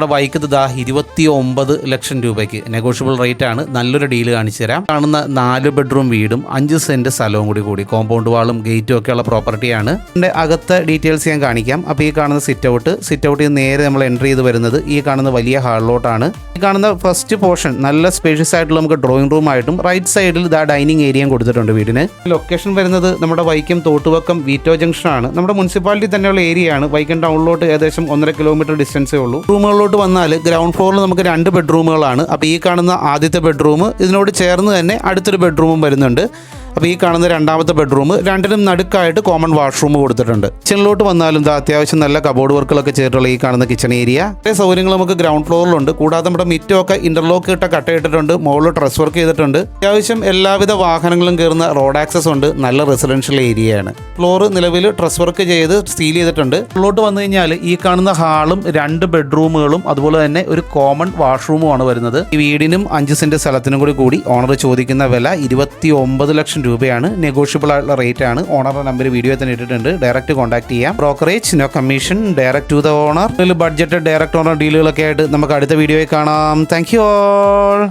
നമ്മുടെ ബൈക്ക് ഇതാ 29 ലക്ഷം രൂപയ്ക്ക് നെഗോഷ്യബിൾ റേറ്റ് ആണ്. നല്ലൊരു ഡീല് കാണിച്ചു തരാം. കാണുന്ന 4 ബെഡ്റൂം വീടും 5 സെന്റ് സ്ഥലവും കൂടി കോമ്പൗണ്ട് വാളും ഗേറ്റും ഒക്കെയുള്ള പ്രോപ്പർട്ടിയാണ്. ഇതിന്റെ അകത്തെ ഡീറ്റെയിൽസ് ഞാൻ കാണിക്കാം. അപ്പോൾ ഈ കാണുന്ന സിറ്റ് ഔട്ടിൽ നേരെ നമ്മൾ എൻ്റർ ചെയ്ത് വരുന്നത് ഈ കാണുന്ന വലിയ ഹാളിലോട്ടാണ്. ഈ കാണുന്ന ഫസ്റ്റ് പോർഷൻ നല്ല സ്പേഷ്യസ് ആയിട്ടുള്ള നമുക്ക് ഡ്രോയിങ് റൂം ആയിട്ടും റൈറ്റ് സൈഡിൽ ഇതാ ഡൈനിങ് ഏരിയയും കൊടുത്തിട്ടുണ്ട് വീടിന്. ലൊക്കേഷൻ വരുന്നത് നമ്മുടെ വൈക്കം തോട്ടുവക്കം വീറ്റോ ജംഗ്ഷൻ ആണ്. നമ്മുടെ മുനിസിപ്പാലിറ്റി തന്നെയുള്ള ഏരിയ ആണ്. വൈക്കം ടൗണിലോട്ട് ഏകദേശം 1.5 കിലോമീറ്റർ ഡിസ്റ്റൻസേ ഉള്ളൂ. റൂമുകളിലോട്ട് വന്നാൽ ഗ്രൗണ്ട് ഫ്ലോറിൽ നമുക്ക് 2 ബെഡ്റൂമുകളാണ്. അപ്പോൾ ഈ കാണുന്ന ആദ്യത്തെ ബെഡ്റൂം ഇതിനോട് ചേർന്ന് തന്നെ അടുത്തൊരു ബെഡ്റൂമും വരുന്നുണ്ട്. അപ്പോൾ ഈ കാണുന്ന രണ്ടാമത്തെ ബെഡ്റൂം രണ്ടിനും നടുക്കായിട്ട് കോമൺ വാഷ്റൂം കൊടുത്തിട്ടുണ്ട്. കിച്ചണിലോട്ട് വന്നാലും അത്യാവശ്യം നല്ല കബോർഡ് വർക്കുകളൊക്കെ ചെയ്തിട്ടുള്ള ഈ കാണുന്ന കിച്ചൺ ഏരിയ. അതേ സൗകര്യങ്ങൾ നമുക്ക് ഗ്രൗണ്ട് ഫ്ലോറിലുണ്ട്. കൂടാതെ നമ്മുടെ മിറ്റമൊക്കെ ഇന്റർലോക്ക് ഇട്ട കട്ടയിട്ടിട്ടുണ്ട്. മുകളിൽ ഡ്രസ് വർക്ക് ചെയ്തിട്ടുണ്ട്. അത്യാവശ്യം എല്ലാവിധ വാഹനങ്ങളും കയറുന്ന റോഡ് ആക്സസ് ഉണ്ട്. നല്ല റെസിഡൻഷ്യൽ ഏരിയയാണ്. ഫ്ലോർ നിലവിൽ ഡ്രസ് വർക്ക് ചെയ്ത് സീൽ ചെയ്തിട്ടുണ്ട്. ഉള്ളോട്ട് വന്നു കഴിഞ്ഞാൽ ഈ കാണുന്ന ഹാളും 2 ബെഡ്റൂമുകളും അതുപോലെ തന്നെ ഒരു കോമൺ വാഷ്റൂമുമാണ് വരുന്നത്. ഈ വീടിനും 5 സെന്റ് സ്ഥലത്തിനും കൂടി ഓണർ ചോദിക്കുന്ന വില 29 ലക്ഷം രൂപയാണ്. നെഗോഷ്യബിൾ ആയിട്ടുള്ള റേറ്റ് ആണ്. ഓണറുടെ നമ്പർ വീഡിയോ തന്നെ ഇട്ടിട്ടുണ്ട്. ഡയറക്റ്റ് കോൺടാക്ട് ചെയ്യാം. Brokerage no commission, direct to the owner. Budget direct owner ഡീലുകളൊക്കെ ആയിട്ട് നമുക്ക് അടുത്ത വീഡിയോയിൽ കാണാം. Thank you all.